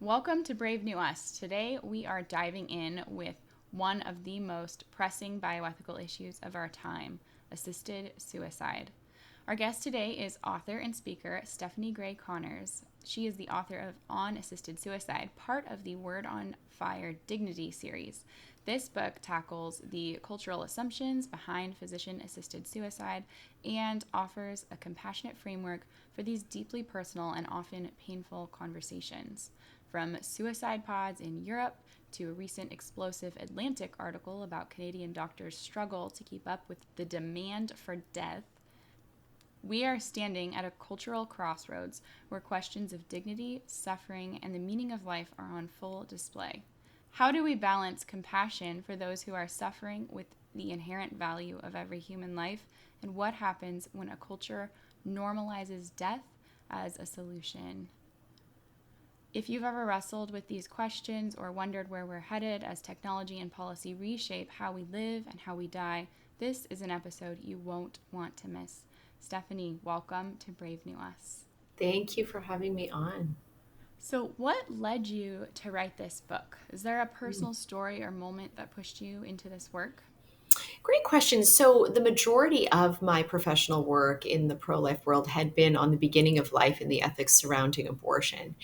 Welcome to Brave New Us. Today we are diving in with one of the most pressing bioethical issues of our time, assisted suicide. Our guest today is author and speaker Stephanie Gray Connors. She is the author of On Assisted Suicide, part of the Word on Fire Dignity series. This book tackles the cultural assumptions behind physician-assisted suicide and offers a compassionate framework for these deeply personal and often painful conversations. From suicide pods in Europe to a recent explosive Atlantic article about Canadian doctors' struggle to keep up with the demand for death, we are standing at a cultural crossroads where questions of dignity, suffering, and the meaning of life are on full display. How do we balance compassion for those who are suffering with the inherent value of every human life? And what happens when a culture normalizes death as a solution? If you've ever wrestled with these questions or wondered where we're headed as technology and policy reshape how we live and how we die, this is an episode you won't want to miss. Stephanie, welcome to Brave New Us. Thank you for having me on. So, what led you to write this book? Is there a personal story or moment that pushed you into this work? Great question. So, the majority of my professional work in the pro life world had been on the beginning of life and the ethics surrounding abortion.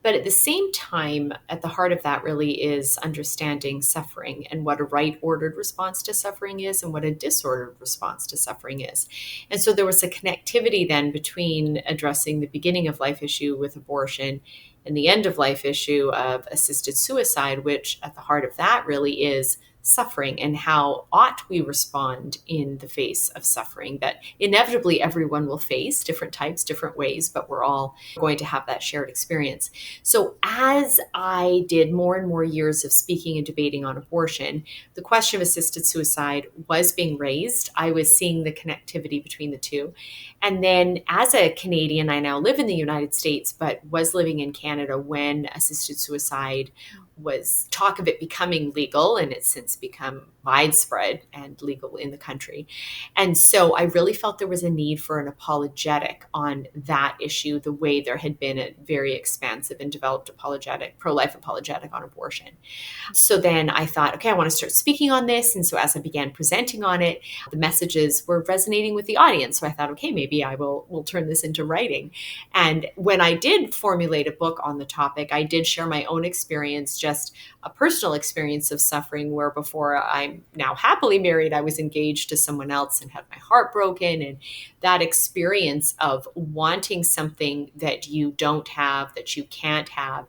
But at the same time, at the heart of that really is understanding suffering and what a right ordered response to suffering is and what a disordered response to suffering is. And so there was a connectivity then between addressing the beginning of life issue with abortion and the end of life issue of assisted suicide, which at the heart of that really is suffering and how ought we respond in the face of suffering that inevitably everyone will face, different types, different ways, but we're all going to have that shared experience. So as I did more and more years of speaking and debating on abortion, the question of assisted suicide was being raised. I was seeing the connectivity between the two. And then as a Canadian, I now live in the United States, but was living in Canada when assisted suicide was talk of it becoming legal, and it's since become widespread and legal in the country. And so I really felt there was a need for an apologetic on that issue, the way there had been a very expansive and developed apologetic, pro-life apologetic on abortion. So then I thought, okay, I want to start speaking on this. And so as I began presenting on it, the messages were resonating with the audience. So I thought, okay, maybe I will turn this into writing. And when I did formulate a book on the topic, I did share my own experience, just a personal experience of suffering, where before I'm now happily married, I was engaged to someone else and had my heart broken. And that experience of wanting something that you don't have, that you can't have,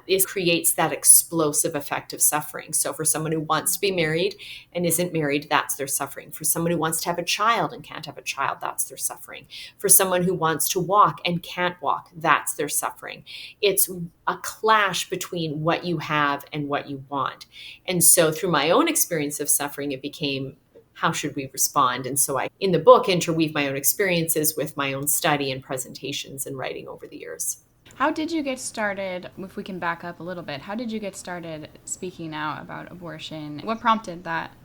it creates that explosive effect of suffering. So for someone who wants to be married and isn't married, that's their suffering. For someone who wants to have a child and can't have a child, that's their suffering. For someone who wants to walk and can't walk, that's their suffering. It's a clash between what you have and what you want. And so through my own experience of suffering, it became, how should we respond? And so I, in the book, interweave my own experiences with my own study and presentations and writing over the years. How did you get started, if we can back up a little bit, how did you get started speaking out about abortion? What prompted that?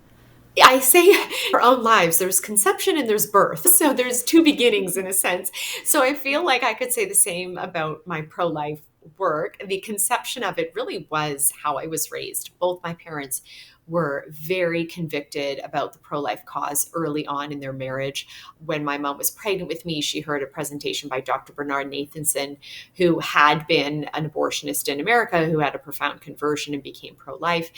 I say our own lives, there's conception and there's birth. So there's two beginnings in a sense. So I feel like I could say the same about my pro-life work. The conception of it really was how I was raised. Both my parents were very convicted about the pro-life cause early on in their marriage. When my mom was pregnant with me, she heard a presentation by Dr. Bernard Nathanson, who had been an abortionist in America, who had a profound conversion and became pro-life.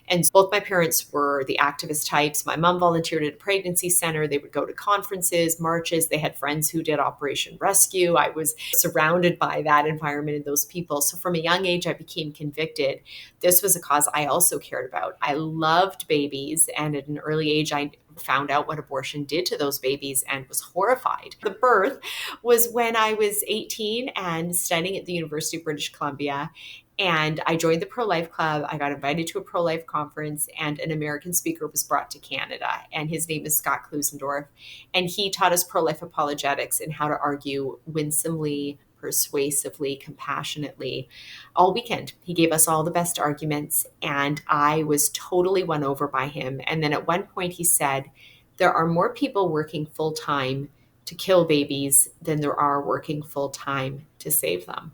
And both my parents were the activist types. My mom volunteered at a pregnancy center. They would go to conferences, marches. They had friends who did Operation Rescue. I was surrounded by that environment and those people. So from a young age, I became convicted. This was a cause I also cared about. I loved babies, and at an early age, I found out what abortion did to those babies and was horrified. The birth was when I was 18 and studying at the University of British Columbia. And I joined the pro-life club. I got invited to a pro-life conference, and an American speaker was brought to Canada. And his name is Scott Klusendorf. And he taught us pro-life apologetics and how to argue winsomely, persuasively, compassionately all weekend. He gave us all the best arguments, and I was totally won over by him. And then at one point he said, there are more people working full time to kill babies than there are working full time to save them.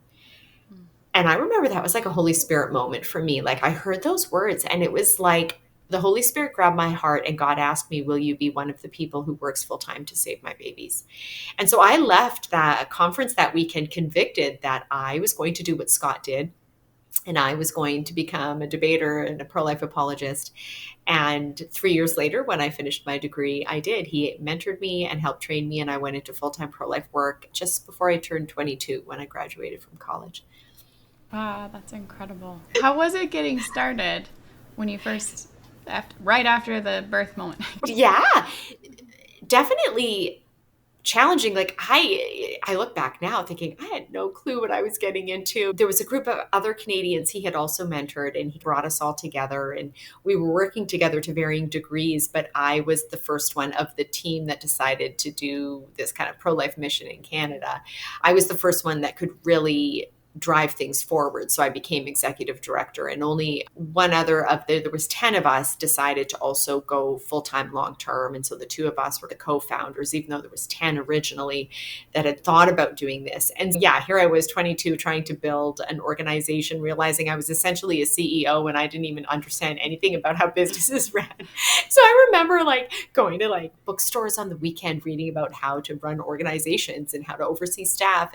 And I remember that was like a Holy Spirit moment for me. Like I heard those words and it was like the Holy Spirit grabbed my heart and God asked me, will you be one of the people who works full time to save my babies? And so I left that conference that weekend convicted that I was going to do what Scott did. And I was going to become a debater and a pro-life apologist. And 3 years later, when I finished my degree, I did. He mentored me and helped train me. And I went into full-time pro-life work just before I turned 22 when I graduated from college. Wow, that's incredible. How was it getting started when you first, right after the birth moment? Yeah, definitely challenging. Like I look back now thinking I had no clue what I was getting into. There was a group of other Canadians he had also mentored and he brought us all together and we were working together to varying degrees, but I was the first one of the team that decided to do this kind of pro-life mission in Canada. I was the first one that could really drive things forward. So I became executive director and only one other of there was 10 of us decided to also go full-time long-term. And so the two of us were the co-founders, even though there was 10 originally that had thought about doing this. And yeah, here I was 22 trying to build an organization, realizing I was essentially a CEO and I didn't even understand anything about how businesses ran. So I remember like going to like bookstores on the weekend, reading about how to run organizations and how to oversee staff.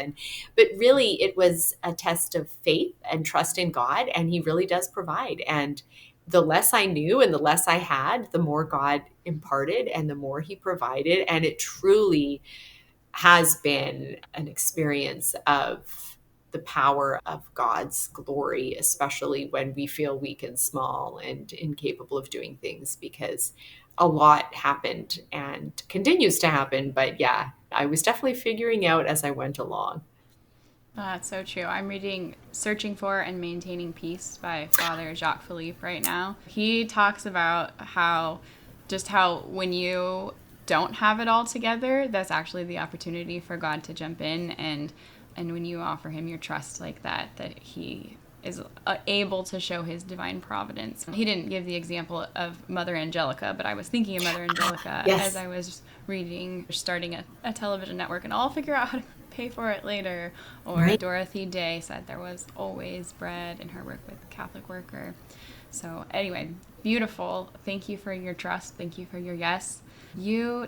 But really it was a test of faith and trust in God, and He really does provide. And the less I knew and the less I had, the more God imparted and the more He provided. And it truly has been an experience of the power of God's glory, especially when we feel weak and small and incapable of doing things, because a lot happened and continues to happen. But yeah, I was definitely figuring out as I went along. That's so true. I'm reading Searching for and Maintaining Peace by Father Jacques Philippe right now. He talks about how when you don't have it all together, that's actually the opportunity for God to jump in and when you offer him your trust like that he is able to show his divine providence. He didn't give the example of Mother Angelica, but I was thinking of Mother Angelica Yes. as I was reading, starting a television network, and I'll figure out how to pay for it later. Or Right. Dorothy Day said there was always bread in her work with the Catholic worker. So anyway, beautiful. Thank you for your trust. Thank you for your yes. You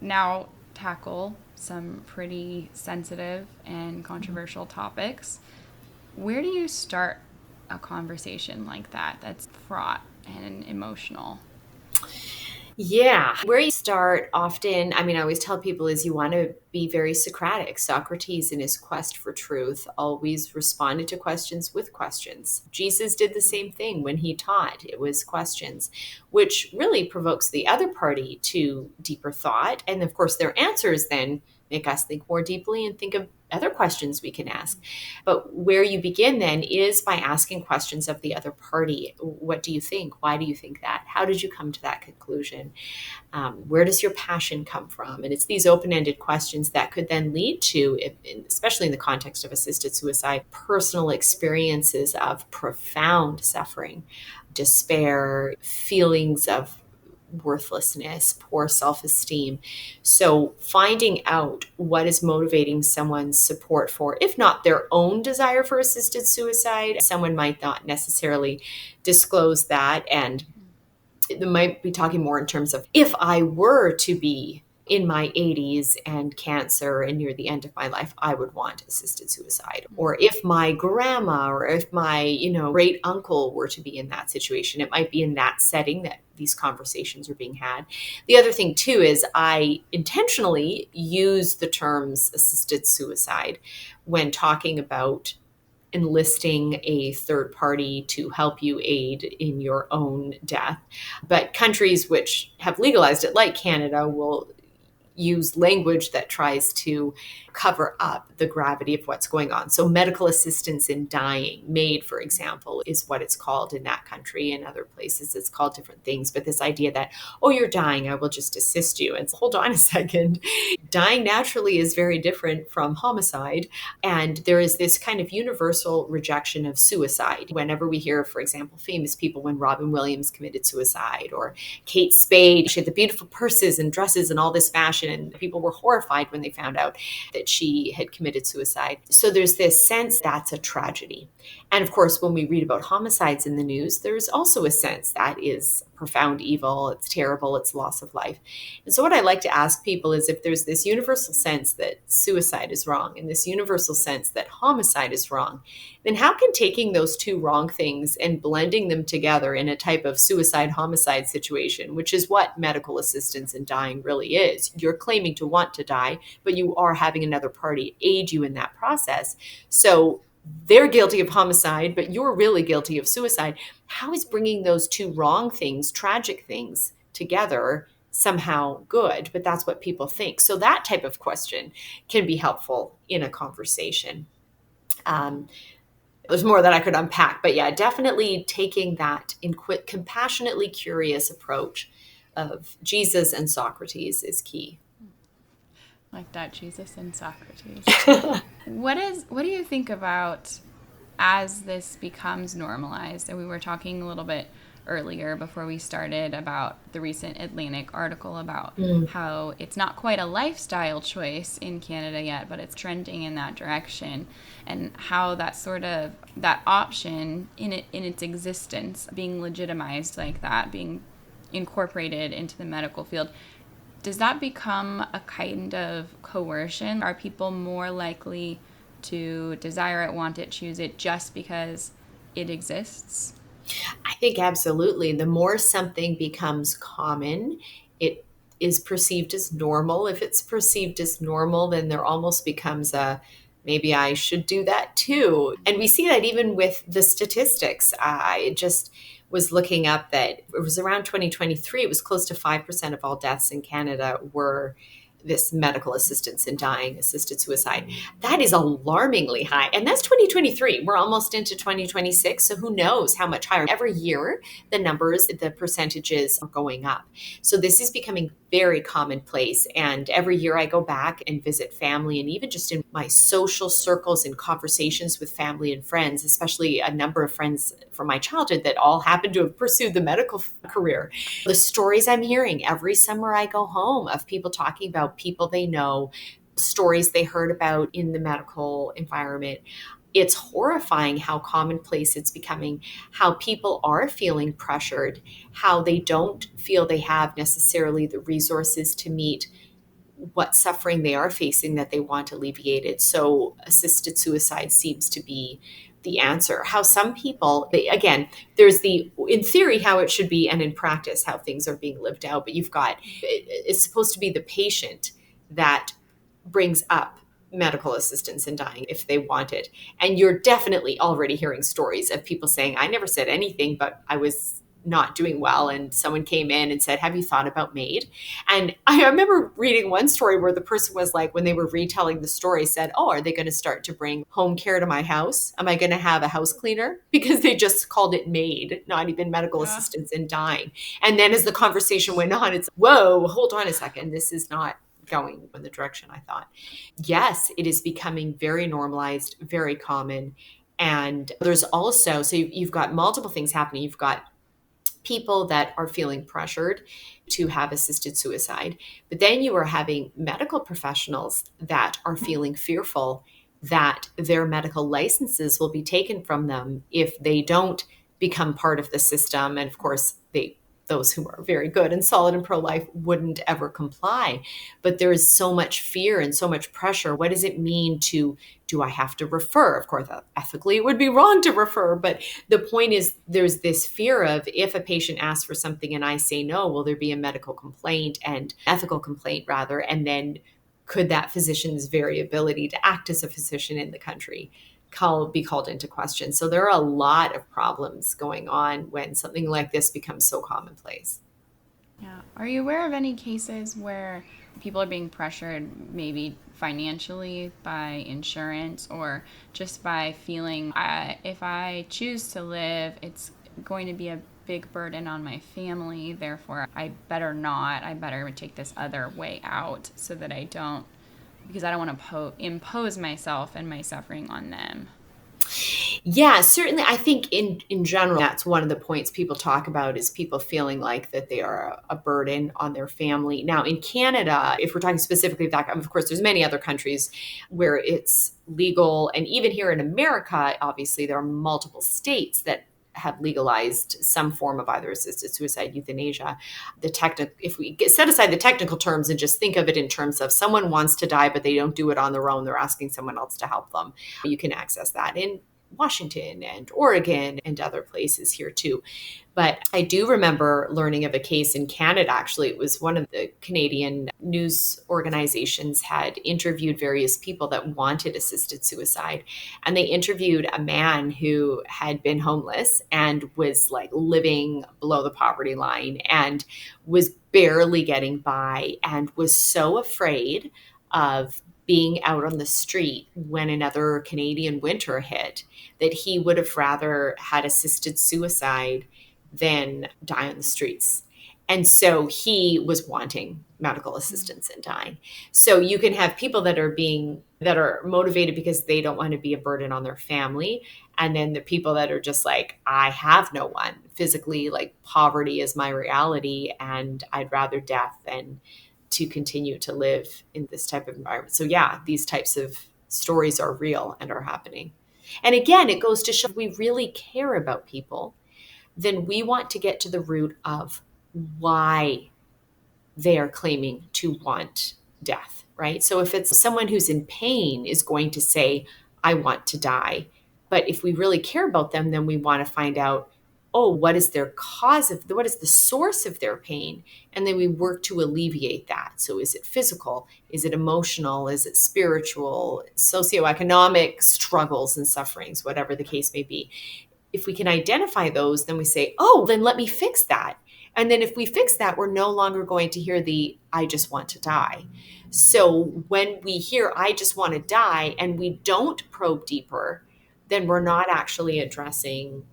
now tackle some pretty sensitive and controversial topics. Where do you start a conversation like that that's fraught and emotional? Yeah. Where you start often, I mean, I always tell people is you want to be very Socratic. Socrates, in his quest for truth, always responded to questions with questions. Jesus did the same thing when he taught. It was questions, which really provokes the other party to deeper thought. And of course, their answers then make us think more deeply and think of other questions we can ask. But where you begin then is by asking questions of the other party. What do you think? Why do you think that? How did you come to that conclusion? Where does your passion come from? And it's these open-ended questions that could then lead to, especially in the context of assisted suicide, personal experiences of profound suffering, despair, feelings of worthlessness, poor self-esteem. So finding out what is motivating someone's support for, if not their own desire for assisted suicide, someone might not necessarily disclose that. And they might be talking more in terms of if I were to be in my 80s and cancer and near the end of my life, I would want assisted suicide. Or if my grandma or if my, great uncle were to be in that situation, it might be in that setting that these conversations are being had. The other thing too is I intentionally use the terms assisted suicide when talking about enlisting a third party to help you aid in your own death. But countries which have legalized it, like Canada, will use language that tries to cover up the gravity of what's going on. So medical assistance in dying, MAID, for example, is what it's called in that country. In other places, it's called different things. But this idea that, oh, you're dying, I will just assist you. And so, hold on a second. Dying naturally is very different from homicide. And there is this kind of universal rejection of suicide. Whenever we hear, for example, famous people, when Robin Williams committed suicide or Kate Spade, she had the beautiful purses and dresses and all this fashion. abortion. People were horrified when they found out that she had committed suicide. So there's this sense that's a tragedy. And of course, when we read about homicides in the news, there's also a sense that is profound evil, it's terrible, it's loss of life. And so what I like to ask people is, if there's this universal sense that suicide is wrong and this universal sense that homicide is wrong, then how can taking those two wrong things and blending them together in a type of suicide homicide situation, which is what medical assistance in dying really is? You're claiming to want to die, but you are having another party aid you in that process. So they're guilty of homicide, but you're really guilty of suicide. How is bringing those two wrong things, tragic things, together somehow good? But that's what people think. So that type of question can be helpful in a conversation. There's more that I could unpack, but yeah, definitely taking that compassionately curious approach of Jesus and Socrates is key. Like that, Jesus and Socrates. What do you think about as this becomes normalized? And we were talking a little bit earlier before we started about the recent Atlantic article about how it's not quite a lifestyle choice in Canada yet, but it's trending in that direction, and how that option in its existence being legitimized like that, being incorporated into the medical field. Does that become a kind of coercion? Are people more likely to desire it, want it, choose it just because it exists? I think absolutely. The more something becomes common, it is perceived as normal. If it's perceived as normal, then there almost becomes a, maybe I should do that too. And we see that even with the statistics. I just was looking up that it was around 2023, it was close to 5% of all deaths in Canada were this medical assistance in dying, assisted suicide. That is alarmingly high. And that's 2023. We're almost into 2026. So who knows how much higher. Every year, the percentages are going up. So this is becoming very commonplace. And every year I go back and visit family, and even just in my social circles and conversations with family and friends, especially a number of friends from my childhood that all happen to have pursued the medical career. The stories I'm hearing every summer I go home of people talking about people they know, stories they heard about in the medical environment. It's horrifying how commonplace it's becoming, how people are feeling pressured, how they don't feel they have necessarily the resources to meet what suffering they are facing that they want alleviated. So assisted suicide seems to be the answer. How some people, again, there's in theory, how it should be, and in practice, how things are being lived out. But it's supposed to be the patient that brings up medical assistance in dying if they want it. And you're definitely already hearing stories of people saying, I never said anything, but I was not doing well, and someone came in and said, have you thought about MAID? And I remember reading one story where the person was like, when they were retelling the story, said, oh, are they going to start to bring home care to my house? Am I going to have a house cleaner? Because they just called it MAID, not even medical assistance in dying. And then as the conversation went on, it's, whoa, hold on a second, this is not going in the direction I thought. Yes, it is becoming very normalized, very common. And there's also, so you've got multiple things happening. You've got people that are feeling pressured to have assisted suicide. But then you are having medical professionals that are feeling fearful that their medical licenses will be taken from them if they don't become part of the system. And of course, those who are very good and solid and pro-life wouldn't ever comply. But there is so much fear and so much pressure. What does it mean do I have to refer? Of course, ethically, it would be wrong to refer. But the point is, there's this fear of, if a patient asks for something and I say no, will there be a medical complaint, and ethical complaint rather? And then could that physician's very ability to act as a physician in the country be called into question? So there are a lot of problems going on when something like this becomes so commonplace. Yeah. Are you aware of any cases where people are being pressured, maybe financially, by insurance, or just by feeling, if I choose to live, it's going to be a big burden on my family, therefore I better take this other way out so that I don't, because I don't want to impose myself and my suffering on them? Yeah, certainly. I think in general, that's one of the points people talk about is people feeling like that they are a burden on their family. Now, in Canada, if we're talking specifically that, of course, there's many other countries where it's legal, and even here in America, obviously, there are multiple states that have legalized some form of either assisted suicide, euthanasia. If we set aside the technical terms and just think of it in terms of someone wants to die, but they don't do it on their own, they're asking someone else to help them. You can access that in Washington and Oregon and other places here too. But I do remember learning of a case in Canada. Actually, it was one of the Canadian news organizations had interviewed various people that wanted assisted suicide. And they interviewed a man who had been homeless and was like living below the poverty line and was barely getting by and was so afraid of being out on the street when another Canadian winter hit that he would have rather had assisted suicide than die on the streets. And so he was wanting medical assistance and dying. So you can have people that are motivated because they don't want to be a burden on their family. And then the people that are just like, I have no one physically, like poverty is my reality and I'd rather death than to continue to live in this type of environment. So yeah, these types of stories are real and are happening. And again, it goes to show if we really care about people, then we want to get to the root of why they are claiming to want death, right? So if it's someone who's in pain is going to say, I want to die. But if we really care about them, then we want to find out, oh, what is what is the source of their pain? And then we work to alleviate that. So is it physical? Is it emotional? Is it spiritual, socioeconomic struggles and sufferings, whatever the case may be? If we can identify those, then we say, oh, then let me fix that. And then if we fix that, we're no longer going to hear the, I just want to die. So when we hear, I just want to die, and we don't probe deeper, then we're not actually addressing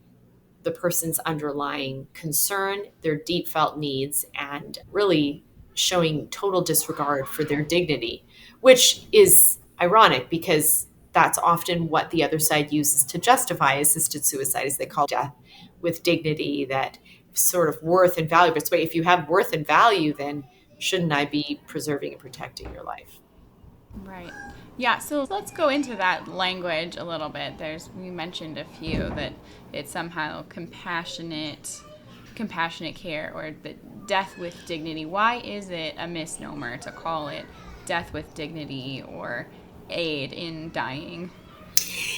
the person's underlying concern, their deep felt needs, and really showing total disregard for their dignity, which is ironic because that's often what the other side uses to justify assisted suicide, is they call death with dignity, that sort of worth and value. But wait, if you have worth and value, then shouldn't I be preserving and protecting your life? Right. Yeah, so let's go into that language a little bit. We mentioned a few that it's somehow compassionate care, or the death with dignity. Why is it a misnomer to call it death with dignity or aid in dying?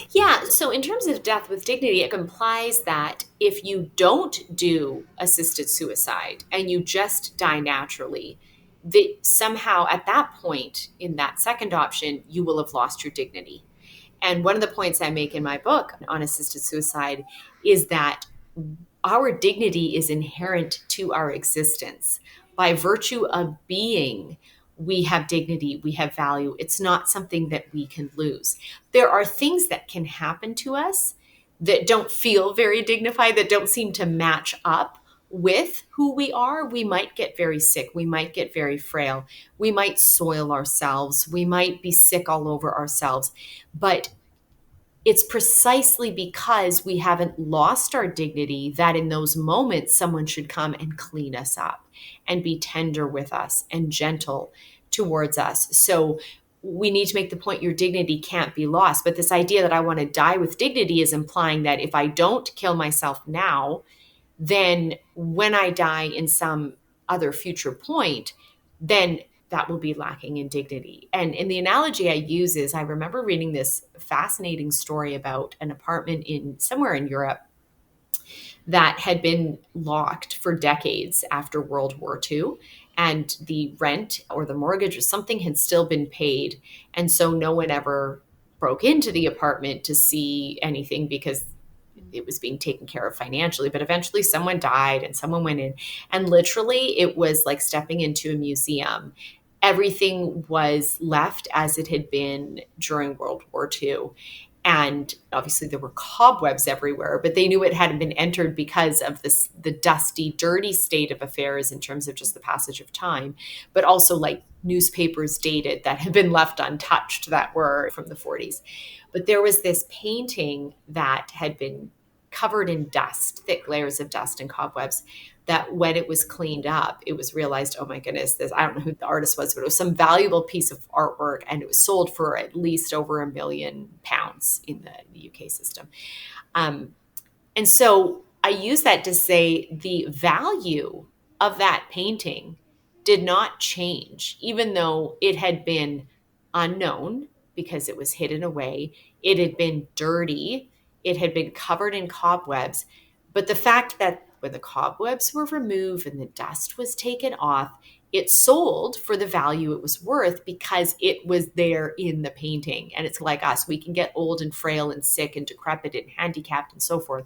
Yeah, so in terms of death with dignity, it implies that if you don't do assisted suicide and you just die naturally, that somehow at that point in that second option, you will have lost your dignity. And one of the points I make in my book on assisted suicide is that our dignity is inherent to our existence. By virtue of being, we have dignity, we have value. It's not something that we can lose. There are things that can happen to us that don't feel very dignified, that don't seem to match up with who we are. We might get very sick. We might get very frail. We might soil ourselves. We might be sick all over ourselves. But it's precisely because we haven't lost our dignity that in those moments someone should come and clean us up and be tender with us and gentle towards us. So we need to make the point your dignity can't be lost. But this idea that I want to die with dignity is implying that if I don't kill myself now, then when I die in some other future point, then that will be lacking in dignity. And in the analogy I use is I remember reading this fascinating story about an apartment in somewhere in Europe that had been locked for decades after World War II. And the rent or the mortgage or something had still been paid. And so no one ever broke into the apartment to see anything because it was being taken care of financially. But eventually someone died and someone went in, and literally it was like stepping into a museum. Everything was left as it had been during World War II. And obviously there were cobwebs everywhere, but they knew it hadn't been entered because of the dusty, dirty state of affairs in terms of just the passage of time, but also like newspapers dated that had been left untouched that were from the 40s. But there was this painting that had been covered in dust, thick layers of dust and cobwebs, that when it was cleaned up, it was realized, oh my goodness, this, I don't know who the artist was, but it was some valuable piece of artwork, and it was sold for at least over £1 million in the UK system. Um, and so I use that to say the value of that painting did not change, even though it had been unknown because it was hidden away. It had been dirty. It had been covered in cobwebs. But the fact that when the cobwebs were removed and the dust was taken off, it sold for the value it was worth because it was there in the painting. And it's like us, we can get old and frail and sick and decrepit and handicapped and so forth,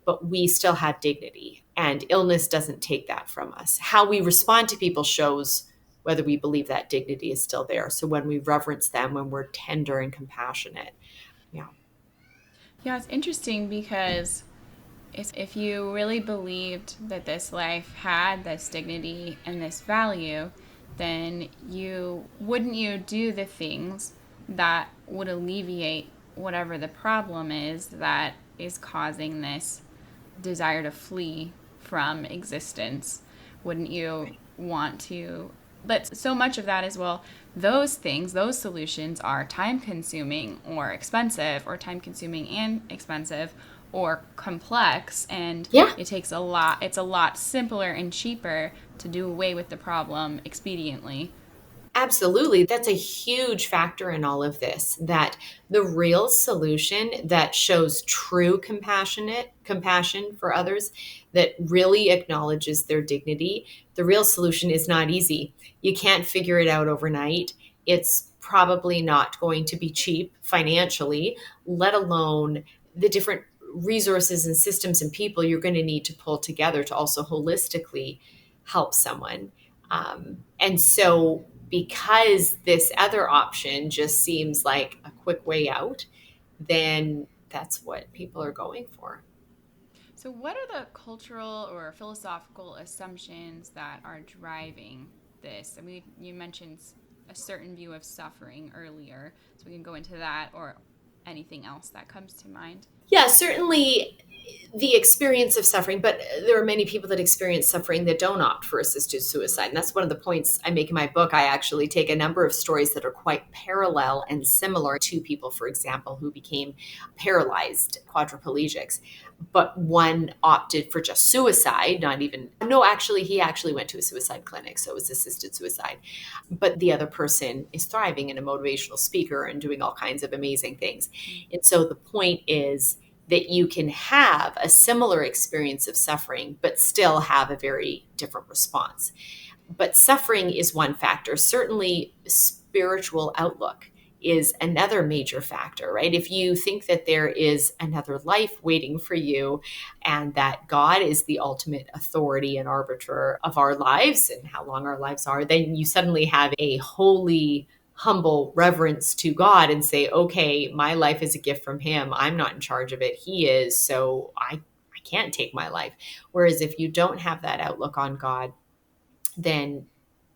but we still have dignity, and illness doesn't take that from us. How we respond to people shows whether we believe that dignity is still there. So when we reverence them, when we're tender and compassionate. Yeah. Yeah, it's interesting because if you really believed that this life had this dignity and this value, then you do the things that would alleviate whatever the problem is that is causing this desire to flee from existence. Wouldn't you want to? But so much of that is, well, those things, those solutions are time consuming or expensive, or time consuming and expensive, or complex, and Yeah. it's a lot simpler and cheaper to do away with the problem expediently. Absolutely. That's a huge factor in all of this, that the real solution that shows true compassion for others, that really acknowledges their dignity, the real solution is not easy. You can't figure it out overnight. It's probably not going to be cheap financially, let alone the different resources and systems and people you're going to need to pull together to also holistically help someone. And so, because this other option just seems like a quick way out, then that's what people are going for. So, what are the cultural or philosophical assumptions that are driving this? I mean, you mentioned a certain view of suffering earlier, so we can go into that, or anything else that comes to mind. Yeah, certainly the experience of suffering, but there are many people that experience suffering that don't opt for assisted suicide. And that's one of the points I make in my book. I actually take a number of stories that are quite parallel and similar to people, for example, who became paralyzed quadriplegics. But one opted for just suicide, not even, no, actually, he actually went to a suicide clinic. So it was assisted suicide. But the other person is thriving and a motivational speaker and doing all kinds of amazing things. And so the point is that you can have a similar experience of suffering, but still have a very different response. But suffering is one factor. Certainly, spiritual outlook is another major factor, right? If you think that there is another life waiting for you and that God is the ultimate authority and arbiter of our lives and how long our lives are, then you suddenly have a holy, humble reverence to God and say, okay, my life is a gift from Him. I'm not in charge of it. He is. So I can't take my life. Whereas if you don't have that outlook on God, then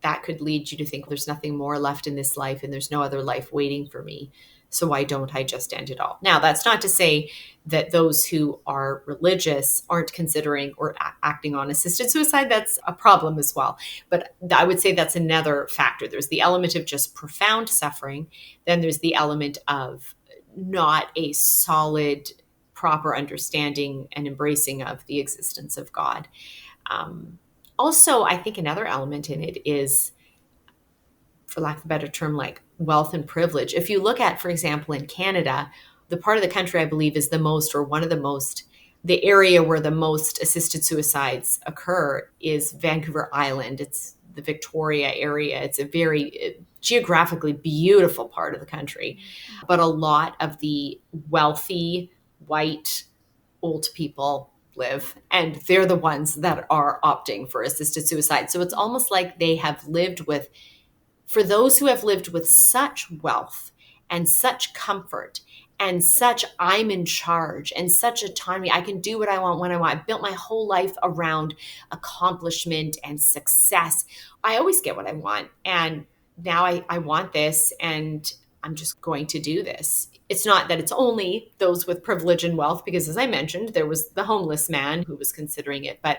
that could lead you to think there's nothing more left in this life and there's no other life waiting for me. So why don't I just end it all? Now, that's not to say that those who are religious aren't considering or acting on assisted suicide. That's a problem as well. But I would say that's another factor. There's the element of just profound suffering. Then there's the element of not a solid, proper understanding and embracing of the existence of God. Um, Also, I think another element in it is, for lack of a better term, like wealth and privilege. If you look at, for example, in Canada, the part of the country I believe is the most, or one of the most, the area where the most assisted suicides occur is Vancouver Island. It's the Victoria area. It's a very geographically beautiful part of the country. But a lot of the wealthy, white, old people live, and they're the ones that are opting for assisted suicide. So it's almost like they have lived with, for those who have lived with such wealth and such comfort and such I'm in charge and such autonomy, I can do what I want when I want. I built my whole life around accomplishment and success. I always get what I want. And now I want this and I'm just going to do this. It's not that it's only those with privilege and wealth, because as I mentioned, there was the homeless man who was considering it, but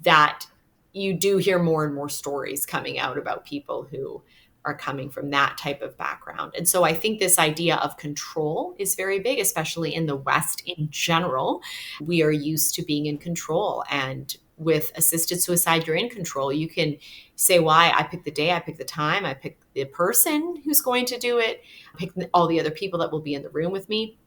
that you do hear more and more stories coming out about people who are coming from that type of background. And so I think this idea of control is very big, especially in the West in general. We are used to being in control. And with assisted suicide, you're in control. You can say, why? I pick the day, I pick the time, I pick the person who's going to do it, I pick all the other people that will be in the room with me.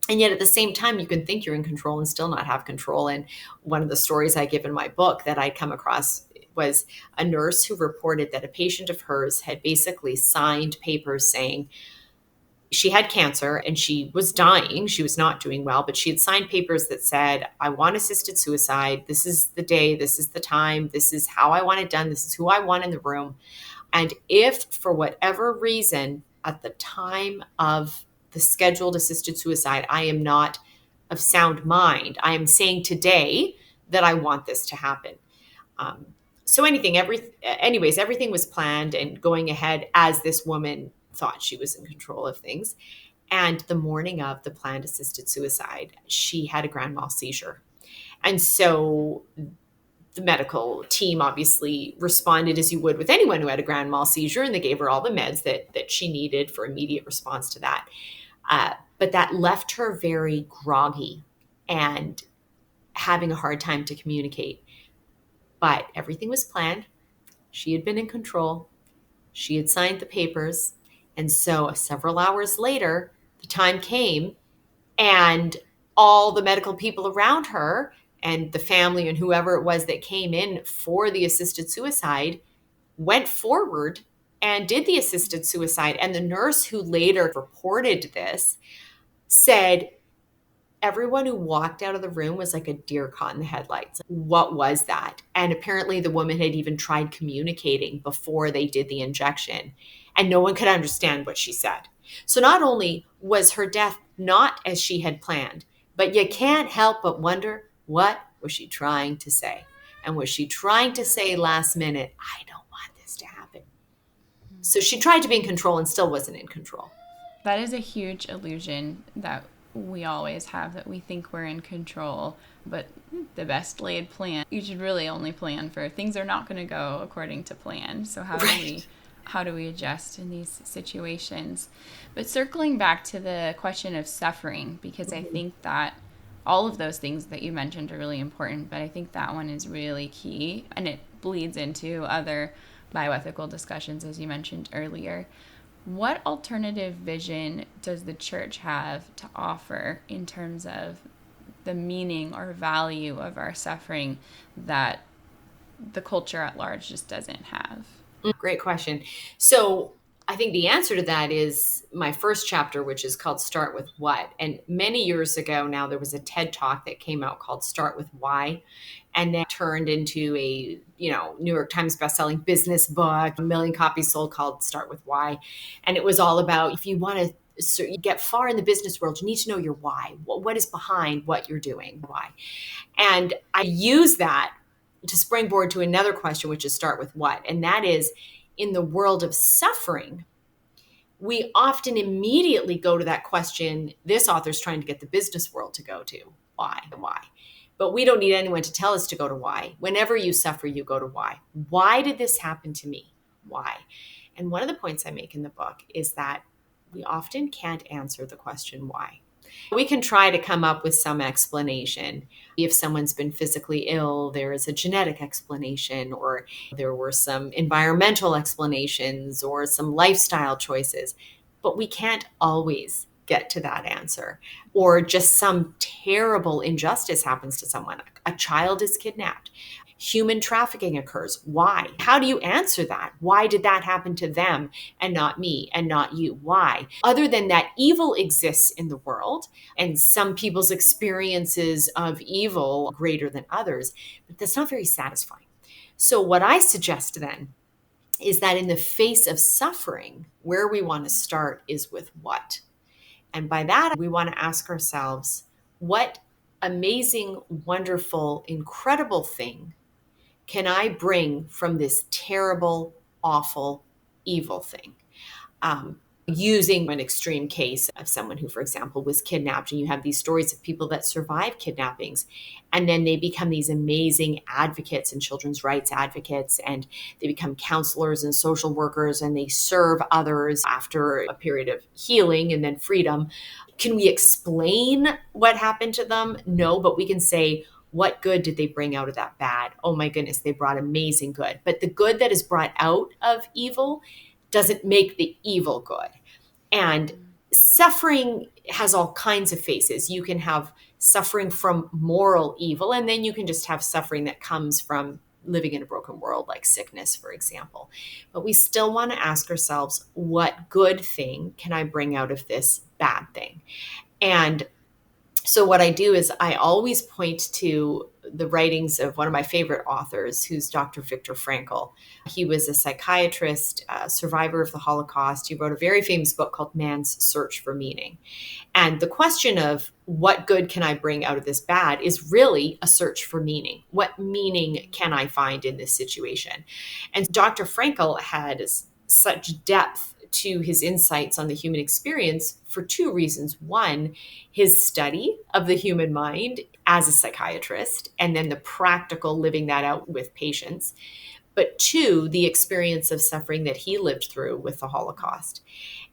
And yet at the same time, you can think you're in control and still not have control. And one of the stories I give in my book that I'd come across was a nurse who reported that a patient of hers had basically signed papers saying she had cancer and she was dying. She was not doing well, but she had signed papers that said, I want assisted suicide. This is the day. This is the time. This is how I want it done. This is who I want in the room. And if for whatever reason, at the time of the scheduled assisted suicide, I am not of sound mind, I am saying today that I want this to happen. Um, so anyways, everything was planned and going ahead as this woman thought she was in control of things. And the morning of the planned assisted suicide, she had a grand mal seizure. And so the medical team obviously responded as you would with anyone who had a grand mal seizure, and they gave her all the meds that she needed for immediate response to that. But that left her very groggy and having a hard time to communicate. But everything was planned. She had been in control. She had signed the papers. And so several hours later, the time came, and all the medical people around her and the family and whoever it was that came in for the assisted suicide went forward and did the assisted suicide. And the nurse who later reported this said, everyone who walked out of the room was like a deer caught in the headlights. What was that? And apparently the woman had even tried communicating before they did the injection, and no one could understand what she said. So not only was her death not as she had planned, but you can't help but wonder, what was she trying to say? And was she trying to say last minute, I don't want this to happen? So she tried to be in control and still wasn't in control. That is a huge illusion that we always have, that we think we're in control, but the best laid plan, you should really only plan for things are not going to go according to plan. So how do we adjust in these situations? But circling back to the question of suffering, because I think that all of those things that you mentioned are really important, but I think that one is really key, and it bleeds into other bioethical discussions, as you mentioned earlier. What alternative vision does the church have to offer in terms of the meaning or value of our suffering that the culture at large just doesn't have? Great question. So I think the answer to that is my first chapter, which is called Start with What. And many years ago now, there was a TED Talk that came out called Start with Why, and then turned into a New York Times bestselling business book, 1 million copies sold, called Start with Why. And it was all about, if you want to get far in the business world, you need to know your why. What is behind what you're doing? Why? And I use that to springboard to another question, which is start with what. And that is, in the world of suffering, we often immediately go to that question this author's trying to get the business world to go to. Why? Why? But we don't need anyone to tell us to go to why. Whenever you suffer, you go to why. Why did this happen to me? Why? And one of the points I make in the book is that we often can't answer the question why. We can try to come up with some explanation. If someone's been physically ill, there is a genetic explanation, or there were some environmental explanations, or some lifestyle choices. But we can't always get to that answer. Or just some terrible injustice happens to someone. A child is kidnapped. Human trafficking occurs. Why? How do you answer that? Why did that happen to them and not me and not you? Why? Other than that, evil exists in the world, and some people's experiences of evil are greater than others, but that's not very satisfying. So what I suggest then is that in the face of suffering, where we want to start is with what? And by that, we want to ask ourselves, what amazing, wonderful, incredible thing can I bring from this terrible, awful evil thing. Using an extreme case of someone who, for example, was kidnapped, and you have these stories of people that survive kidnappings, and then they become these amazing advocates and children's rights advocates, and they become counselors and social workers, and they serve others after a period of healing and then freedom. Can we explain what happened to them? No, but we can say, what good did they bring out of that bad? Oh my goodness, they brought amazing good. But the good that is brought out of evil doesn't make the evil good. And suffering has all kinds of faces. You can have suffering from moral evil, and then you can just have suffering that comes from living in a broken world, like sickness, for example. But we still want to ask ourselves, what good thing can I bring out of this bad thing? And so what I do is I always point to the writings of one of my favorite authors, who's Dr. Viktor Frankl. He was a psychiatrist, a survivor of the Holocaust. He wrote a very famous book called Man's Search for Meaning. And the question of what good can I bring out of this bad is really a search for meaning. What meaning can I find in this situation? And Dr. Frankl had such depth to his insights on the human experience for two reasons. One, his study of the human mind as a psychiatrist, and then the practical living that out with patients. But two, the experience of suffering that he lived through with the Holocaust.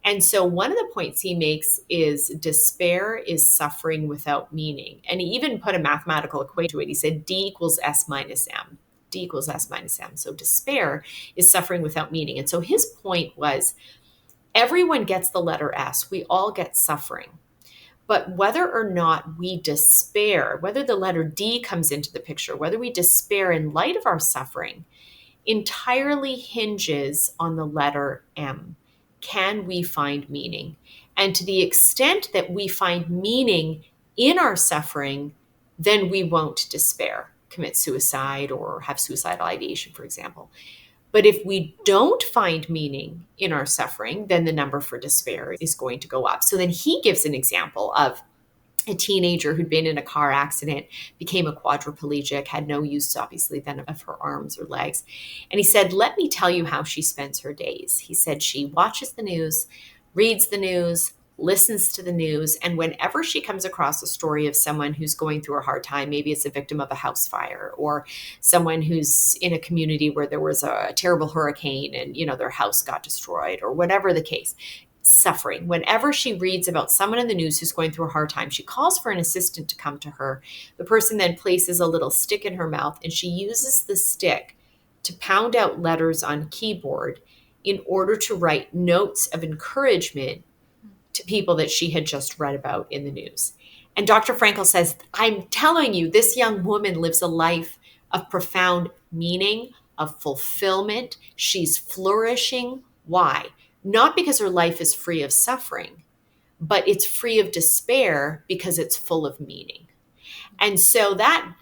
And so one of the points he makes is despair is suffering without meaning. And he even put a mathematical equation to it. He said D equals S minus M. D equals S minus M. So despair is suffering without meaning. And so his point was, everyone gets the letter S. We all get suffering. But whether or not we despair, whether the letter D comes into the picture, whether we despair in light of our suffering, entirely hinges on the letter M. Can we find meaning? And to the extent that we find meaning in our suffering, then we won't despair, commit suicide, or have suicidal ideation, for example. But if we don't find meaning in our suffering, then the number for despair is going to go up. So then he gives an example of a teenager who'd been in a car accident, became a quadriplegic, had no use, obviously, then of her arms or legs. And he said, let me tell you how she spends her days. He said she watches the news, reads the news, listens to the news, and whenever she comes across a story of someone who's going through a hard time, maybe it's a victim of a house fire, or someone who's in a community where there was a terrible hurricane and, their house got destroyed, or whatever the case, suffering. Whenever she reads about someone in the news who's going through a hard time, she calls for an assistant to come to her. The person then places a little stick in her mouth, and she uses the stick to pound out letters on keyboard in order to write notes of encouragement to people that she had just read about in the news. And Dr. Frankl says, I'm telling you, this young woman lives a life of profound meaning, of fulfillment. She's flourishing. Why? Not because her life is free of suffering, but it's free of despair because it's full of meaning. And so that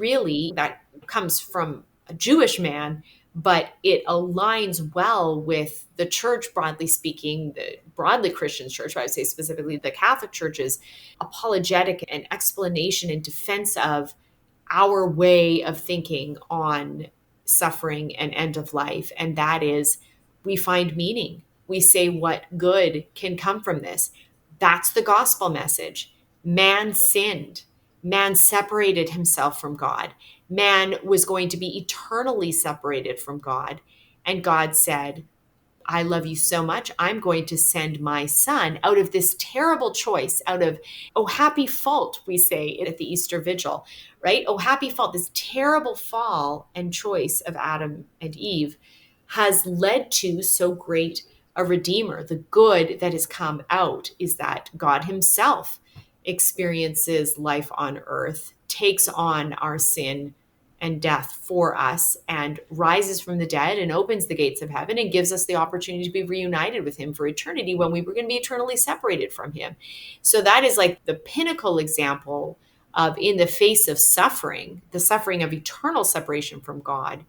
comes from a Jewish man, but it aligns well with the church, broadly speaking, the broadly Christian church, I would say specifically the Catholic Church's apologetic and explanation and defense of our way of thinking on suffering and end of life. And that is, we find meaning. We say what good can come from this. That's the gospel message. Man sinned. Man separated himself from God. Man was going to be eternally separated from God. And God said, I love you so much, I'm going to send my son out of this terrible choice, out of, oh, happy fault, we say at the Easter Vigil, right? Oh, happy fault, this terrible fall and choice of Adam and Eve has led to so great a redeemer. The good that has come out is that God himself experiences life on earth, takes on our sin and death for us, and rises from the dead and opens the gates of heaven and gives us the opportunity to be reunited with him for eternity when we were going to be eternally separated from him. So that is like the pinnacle example of, in the face of suffering, the suffering of eternal separation from God,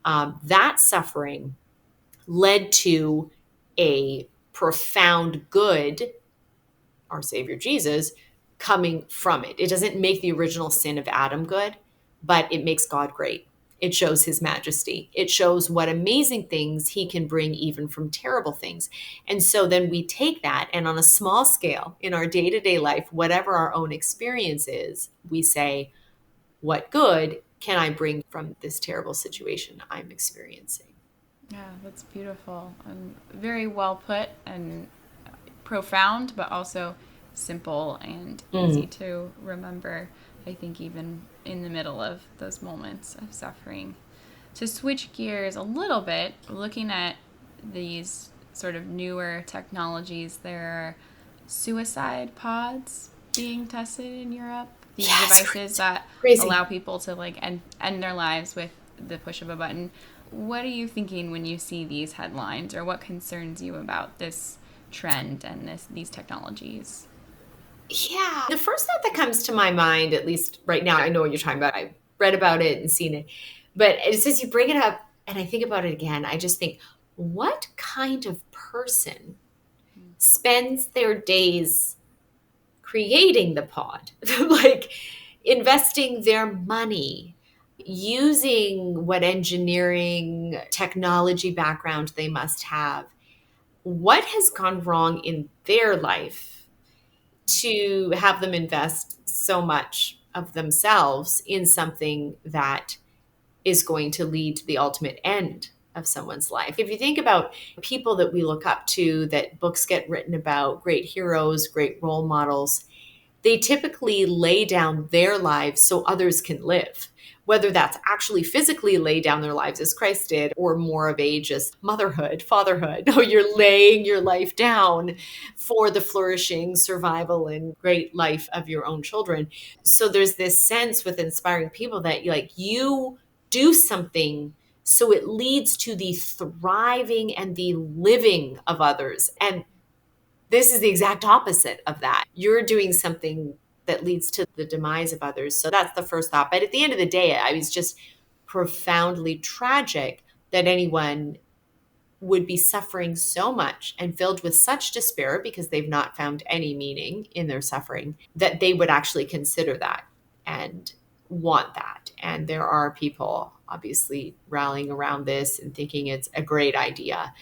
that suffering led to a profound good, our Savior Jesus, coming from it. It doesn't make the original sin of Adam good, but it makes God great. It shows his majesty. It shows what amazing things he can bring even from terrible things. And so then we take that, and on a small scale in our day-to-day life, whatever our own experience is, we say, what good can I bring from this terrible situation I'm experiencing? Yeah, that's beautiful and very well put and profound, but also simple and easy Mm. to remember. I think even in the middle of those moments of suffering. To switch gears a little bit, looking at these sort of newer technologies, there are suicide pods being tested in Europe. These Yes, devices that crazy. allow people to like end their lives with the push of a button. What are you thinking when you see these headlines, or what concerns you about this trend and these technologies? Yeah. The first thought that comes to my mind, at least right now, I know what you're talking about. I've read about it and seen it. But it's as you bring it up and I think about it again, I just think, what kind of person spends their days creating the pod? Like investing their money, using what engineering, technology background they must have. What has gone wrong in their life to have them invest so much of themselves in something that is going to lead to the ultimate end of someone's life? If you think about people that we look up to, that books get written about, great heroes, great role models, they typically lay down their lives so others can live. Whether that's actually physically lay down their lives as Christ did, or more of a just motherhood, fatherhood. No, you're laying your life down for the flourishing, survival, and great life of your own children. So there's this sense with inspiring people that like you do something so it leads to the thriving and the living of others. And this is the exact opposite of that. You're doing something that leads to the demise of others. So that's the first thought. But at the end of the day, I was just profoundly tragic that anyone would be suffering so much and filled with such despair because they've not found any meaning in their suffering that they would actually consider that and want that. And there are people obviously rallying around this and thinking it's a great idea.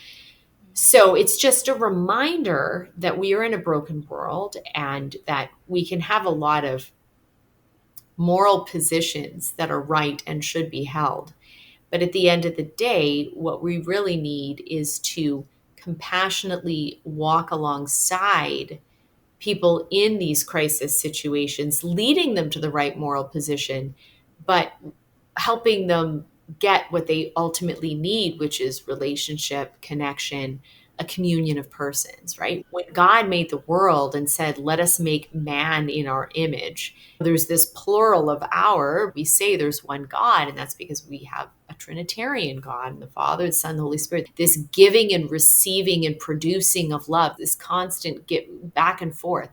So it's just a reminder that we are in a broken world and that we can have a lot of moral positions that are right and should be held. But at the end of the day, what we really need is to compassionately walk alongside people in these crisis situations, leading them to the right moral position, but helping them get what they ultimately need, which is relationship, connection, a communion of persons, right? When God made the world and said, let us make man in our image, there's this plural of our, we say there's one God, and that's because we have a Trinitarian God, and the Father, the Son, the Holy Spirit, this giving and receiving and producing of love, this constant get back and forth.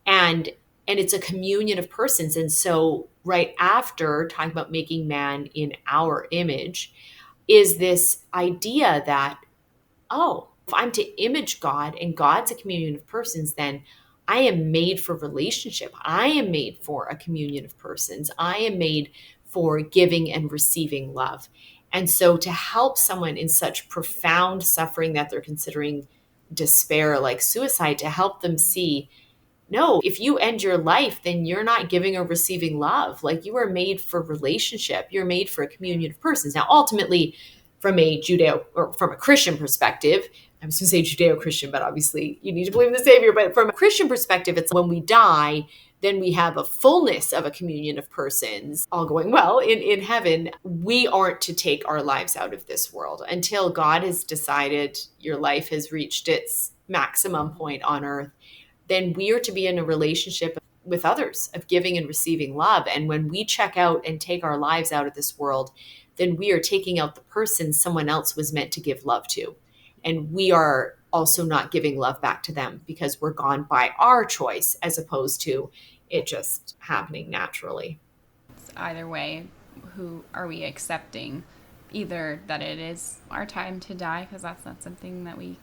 And it's a communion of persons. And so right after talking about making man in our image is this idea that, oh, if I'm to image God and God's a communion of persons, then I am made for relationship. I am made for a communion of persons. I am made for giving and receiving love. And so to help someone in such profound suffering that they're considering despair, like suicide, to help them see, no, if you end your life, then you're not giving or receiving love. Like you are made for relationship. You're made for a communion of persons. Now, ultimately, from a Judeo or from a Christian perspective, I was going to say Judeo-Christian, but obviously you need to believe in the Savior. But from a Christian perspective, it's when we die, then we have a fullness of a communion of persons, all going well in heaven. We aren't to take our lives out of this world until God has decided your life has reached its maximum point on earth. Then we are to be in a relationship with others of giving and receiving love. And when we check out and take our lives out of this world, then we are taking out the person someone else was meant to give love to. And we are also not giving love back to them because we're gone by our choice as opposed to it just happening naturally. Either way, who are we accepting? Either that it is our time to die, because that's not something that we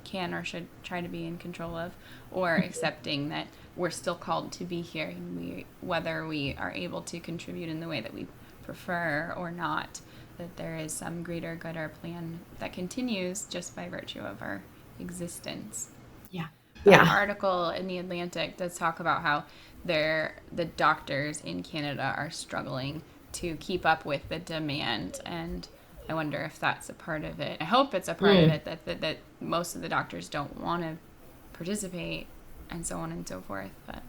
can or should try to be in control of, or accepting that we're still called to be here, and whether we are able to contribute in the way that we prefer or not, that there is some greater good or plan that continues just by virtue of our existence. Yeah. The Yeah. article in the Atlantic does talk about how the doctors in Canada are struggling to keep up with the demand, and I wonder if that's a part of it. I hope it's a part of it that most of the doctors don't want to participate, and so on and so forth. But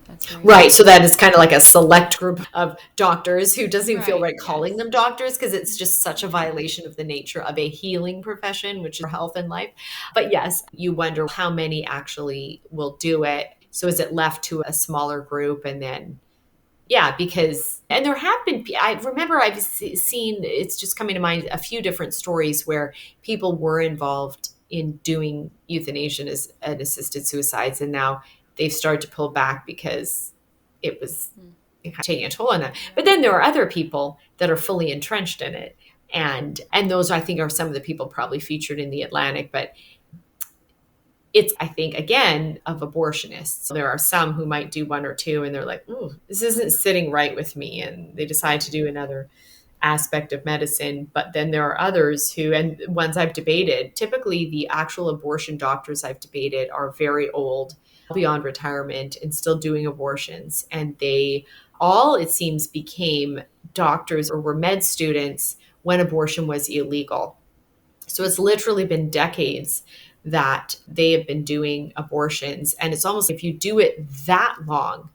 that's very Right. So that is kind of like a select group of doctors who doesn't even feel right. right calling Yes. them doctors because it's just such a violation of the nature of a healing profession, which is health and life. But yes, you wonder how many actually will do it. So is it left to a smaller group? And then, yeah, because, and there have been, I remember seen, it's just coming to mind a few different stories where people were involved in doing euthanasia and assisted suicides. And now they've started to pull back because it was taking a toll on them. But Yeah. then there are other people that are fully entrenched in it. And those I think are some of the people probably featured in the Atlantic. But it's, I think, again, of abortionists. So there are some who might do one or two and they're like, ooh, this isn't sitting right with me. And they decide to do another aspect of medicine. But then there are others who, and ones I've debated, typically the actual abortion doctors I've debated are very old, beyond retirement, and still doing abortions. And they all, it seems, became doctors or were med students when abortion was illegal. So it's literally been decades that they have been doing abortions. And it's almost, if you do it that long,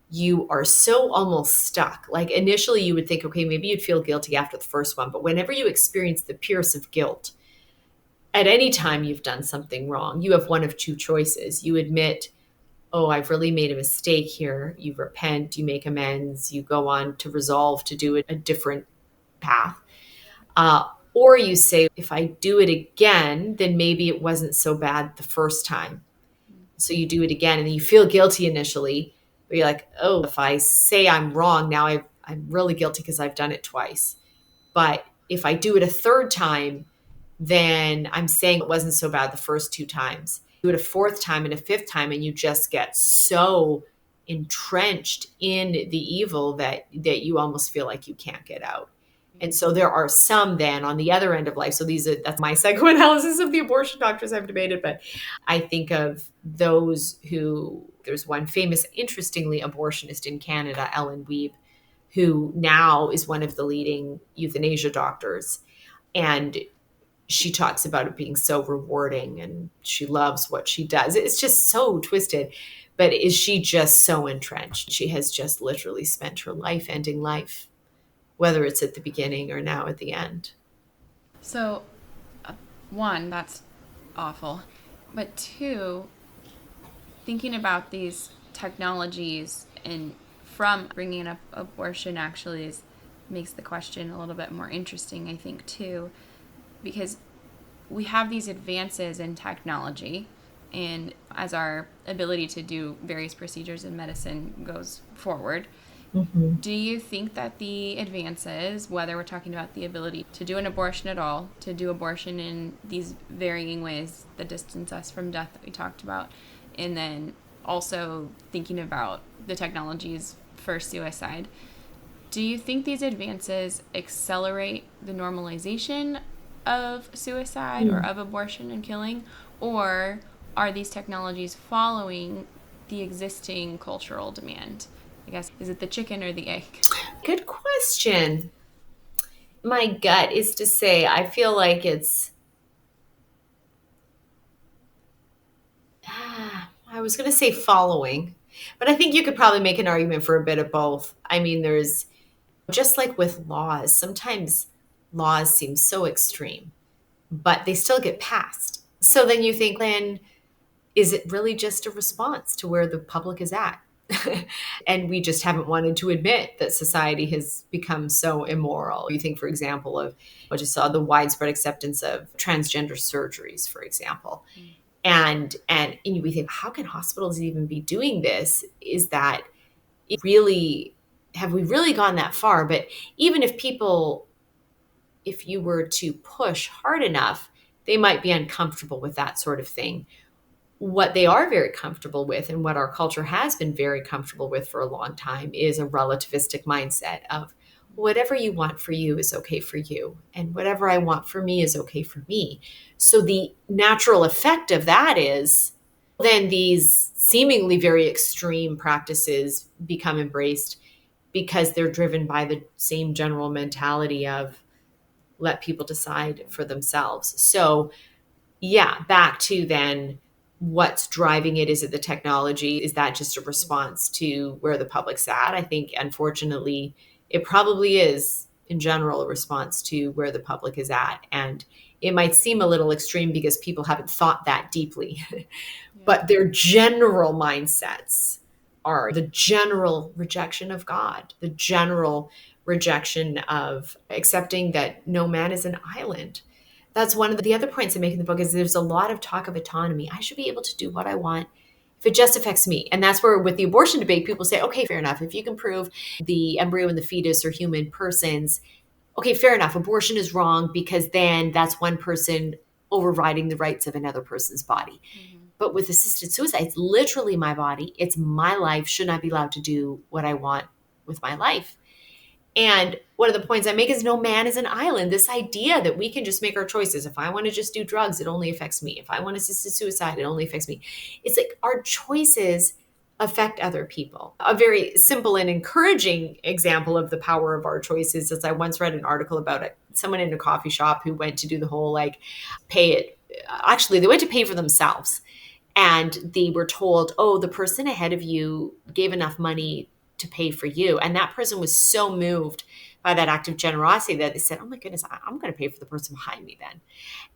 you are so almost stuck. Like initially, you would think, okay, maybe you'd feel guilty after the first one. But whenever you experience the pierce of guilt, at any time you've done something wrong, you have one of two choices. You admit, oh, I've really made a mistake here. You repent, you make amends, you go on to resolve to do a different path. Uh, or you say, if I do it again, then maybe it wasn't so bad the first time. So you do it again and you feel guilty initially, but you're like, oh, if I say I'm wrong, now I'm really guilty because I've done it twice. But if I do it a third time, then I'm saying it wasn't so bad the first two times. Do it a fourth time and a fifth time, and you just get so entrenched in the evil that you almost feel like you can't get out. And so there are some then on the other end of life. So that's my psychoanalysis of the abortion doctors I've debated. But I think of those who, there's one famous, interestingly, abortionist in Canada, Ellen Wiebe, who now is one of the leading euthanasia doctors. And she talks about it being so rewarding and she loves what she does. It's just so twisted. But is she just so entrenched? She has just literally spent her life ending life, whether it's at the beginning or now at the end. So, one, that's awful. But two, thinking about these technologies and from bringing up abortion actually makes the question a little bit more interesting, I think, too, because we have these advances in technology, and as our ability to do various procedures in medicine goes forward, Mm-hmm. do you think that the advances, whether we're talking about the ability to do an abortion at all, to do abortion in these varying ways that distance us from death that we talked about, and then also thinking about the technologies for suicide, do you think these advances accelerate the normalization of suicide or of abortion and killing, or are these technologies following the existing cultural demand? I guess, is it the chicken or the egg? Good question. My gut is to say, I feel like it's, I was going to say following, but I think you could probably make an argument for a bit of both. I mean, there's just like with laws, sometimes laws seem so extreme, but they still get passed. So then you think, then is it really just a response to where the public is at? And we just haven't wanted to admit that society has become so immoral. You think, for example, of what you saw the widespread acceptance of transgender surgeries, for example. And we think, how can hospitals even be doing this? Is that it really, have we really gone that far? But even if people, if you were to push hard enough, they might be uncomfortable with that sort of thing. What they are very comfortable with, and what our culture has been very comfortable with for a long time, is a relativistic mindset of, whatever you want for you is okay for you, and whatever I want for me is okay for me. So the natural effect of that is then these seemingly very extreme practices become embraced because they're driven by the same general mentality of let people decide for themselves. So yeah, back to then what's driving it. Is it the technology? Is that just a response to where the public's at? I think, unfortunately, it probably is in general a response to where the public is at. And it might seem a little extreme because people haven't thought that deeply, Yeah. but their general mindsets are the general rejection of God, the general rejection of accepting that no man is an island. That's one of the other points I make in the book is there's a lot of talk of autonomy. I should be able to do what I want if it just affects me. And that's where with the abortion debate, people say, okay, fair enough. If you can prove the embryo and the fetus are human persons, okay, fair enough. Abortion is wrong because then that's one person overriding the rights of another person's body. Mm-hmm. But with assisted suicide, it's literally my body. It's my life. Shouldn't I be allowed to do what I want with my life? And one of the points I make is no man is an island. This idea that we can just make our choices. If I want to just do drugs, it only affects me. If I want assisted suicide, it only affects me. It's like our choices affect other people. A very simple and encouraging example of the power of our choices is I once read an article about it. Someone in a coffee shop who went to do the whole like pay it. Actually, they went to pay for themselves. And they were told, oh, the person ahead of you gave enough money to pay for you. And that person was so moved by that act of generosity that they said, oh my goodness, I'm going to pay for the person behind me then.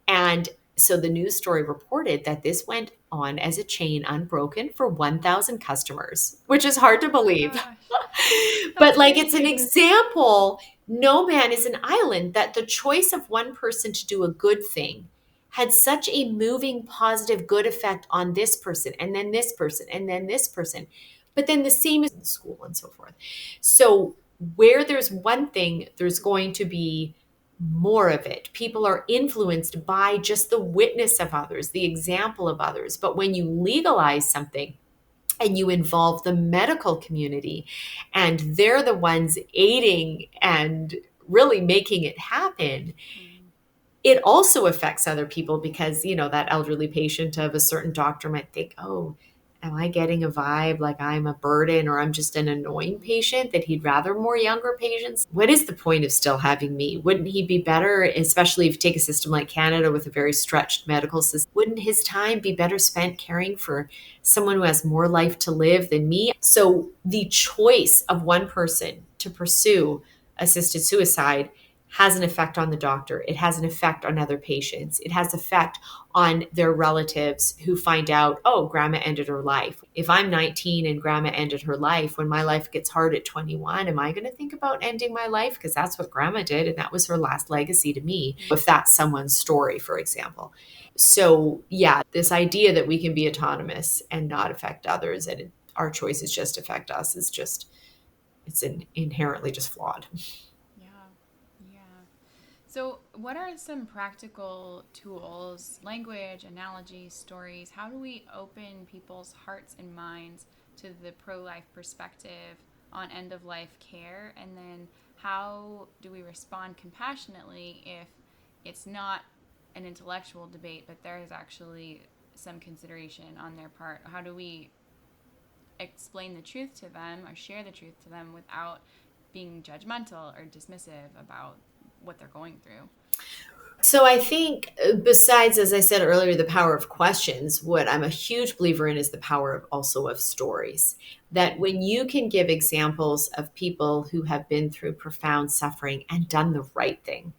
And so the news story reported that this went on as a chain unbroken for 1,000 customers, which is hard to Oh my believe. gosh. That's But like it's an crazy. example, no man is an island, that the choice of one person to do a good thing had such a moving, positive, good effect on this person, and then this person, and then this person. But then the same is in school and so forth. So where there's one thing, there's going to be more of it. People are influenced by just the witness of others, the example of others. But when you legalize something, and you involve the medical community, and they're the ones aiding and really making it happen, Mm-hmm. it also affects other people because, that elderly patient of a certain doctor might think, oh, am I getting a vibe like I'm a burden or I'm just an annoying patient that he'd rather more younger patients? What is the point of still having me? Wouldn't he be better, especially if you take a system like Canada with a very stretched medical system? Wouldn't his time be better spent caring for someone who has more life to live than me? So the choice of one person to pursue assisted suicide has an effect on the doctor. It has an effect on other patients. It has effect on their relatives who find out, oh, grandma ended her life. If I'm 19 and grandma ended her life, when my life gets hard at 21, am I going to think about ending my life? Because that's what grandma did. And that was her last legacy to me. If that's someone's story, for example. So yeah, this idea that we can be autonomous and not affect others and our choices just affect us is just, inherently just flawed. Yeah. Yeah. So, what are some practical tools, language, analogies, stories? How do we open people's hearts and minds to the pro life perspective on end of life care? And then, how do we respond compassionately if it's not an intellectual debate, but there is actually some consideration on their part? How do we explain the truth to them or share the truth to them without being judgmental or dismissive about what they're going through? So I think besides, as I said earlier, the power of questions, what I'm a huge believer in is the power of also of stories. That when you can give examples of people who have been through profound suffering and done the right thing,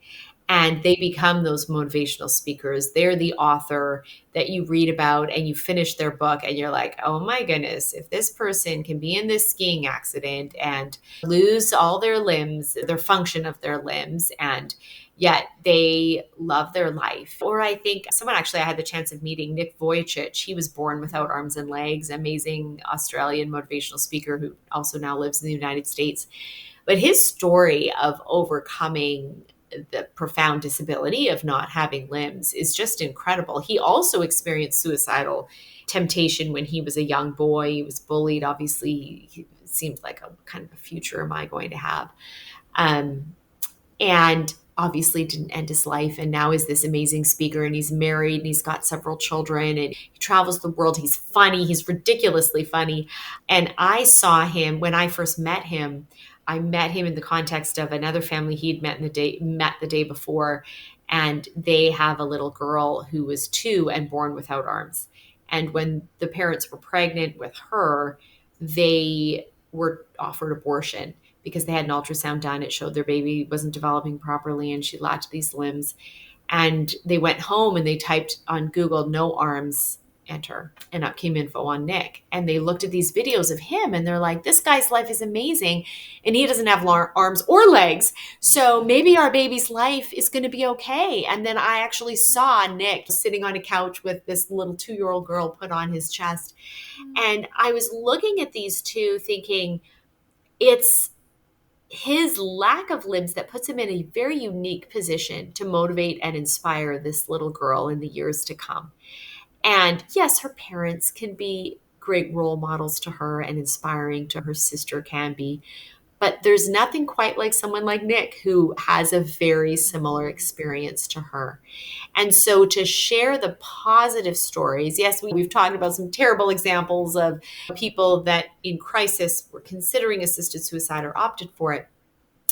and they become those motivational speakers. They're the author that you read about and you finish their book and you're like, oh my goodness, if this person can be in this skiing accident and lose all their limbs, their function of their limbs, and yet they love their life. Or I think someone actually I had the chance of meeting, Nick Vujicic. He was born without arms and legs, amazing Australian motivational speaker who also now lives in the United States. But his story of overcoming the profound disability of not having limbs is just incredible. He also experienced suicidal temptation when he was a young boy. He was bullied. Obviously, he seemed like a kind of a future am I going to have? Um, and obviously didn't end his life, and now is this amazing speaker, and he's married and he's got several children, and he travels the world. He's funny. He's ridiculously funny. And I saw him when I first met him. I met him in the context of another family he'd met the day before, and they have a little girl who was 2 and born without arms. And when the parents were pregnant with her, they were offered abortion because they had an ultrasound done. It showed their baby wasn't developing properly and she lacked these limbs. And they went home and they typed on Google, no arms, enter. And up came info on Nick. And they looked at these videos of him and they're like, this guy's life is amazing. And he doesn't have arms or legs. So maybe our baby's life is going to be okay. And then I actually saw Nick sitting on a couch with this little 2-year-old girl put on his chest. And I was looking at these two thinking, it's his lack of limbs that puts him in a very unique position to motivate and inspire this little girl in the years to come. And yes, her parents can be great role models to her and inspiring to her sister can be. But there's nothing quite like someone like Nick who has a very similar experience to her. And so to share the positive stories, yes, we've talked about some terrible examples of people that in crisis were considering assisted suicide or opted for it.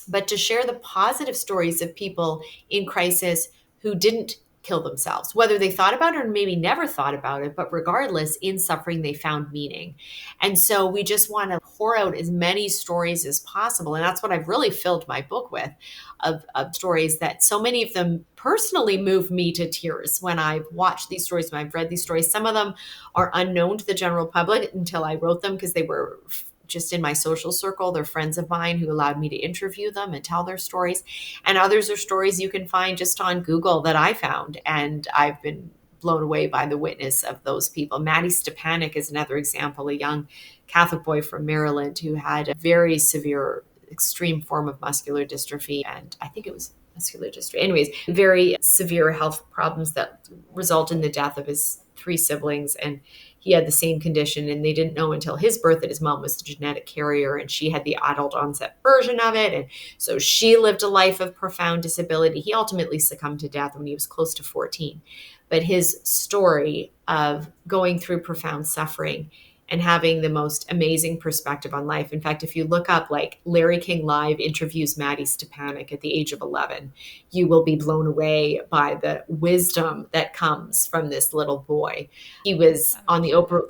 But to share the positive stories of people in crisis who didn't kill themselves, whether they thought about it or maybe never thought about it, but regardless, in suffering, they found meaning. And so we just want to pour out as many stories as possible. And that's what I've really filled my book with, of stories that so many of them personally move me to tears when I've watched these stories, when I've read these stories. Some of them are unknown to the general public until I wrote them because they were just in my social circle. They're friends of mine who allowed me to interview them and tell their stories. And others are stories you can find just on Google that I found. And I've been blown away by the witness of those people. Maddie Stepanek is another example, a young Catholic boy from Maryland who had a very severe, extreme form of muscular dystrophy. And I think it was muscular dystrophy. Anyways, very severe health problems that result in the death of his 3 siblings. And he had the same condition, and they didn't know until his birth that his mom was the genetic carrier, and she had the adult onset version of it. And so she lived a life of profound disability. He ultimately succumbed to death when he was close to 14. But his story of going through profound suffering and having the most amazing perspective on life. In fact, if you look up like Larry King Live interviews Maddie Stepanek at the age of 11, you will be blown away by the wisdom that comes from this little boy. He was on the Oprah.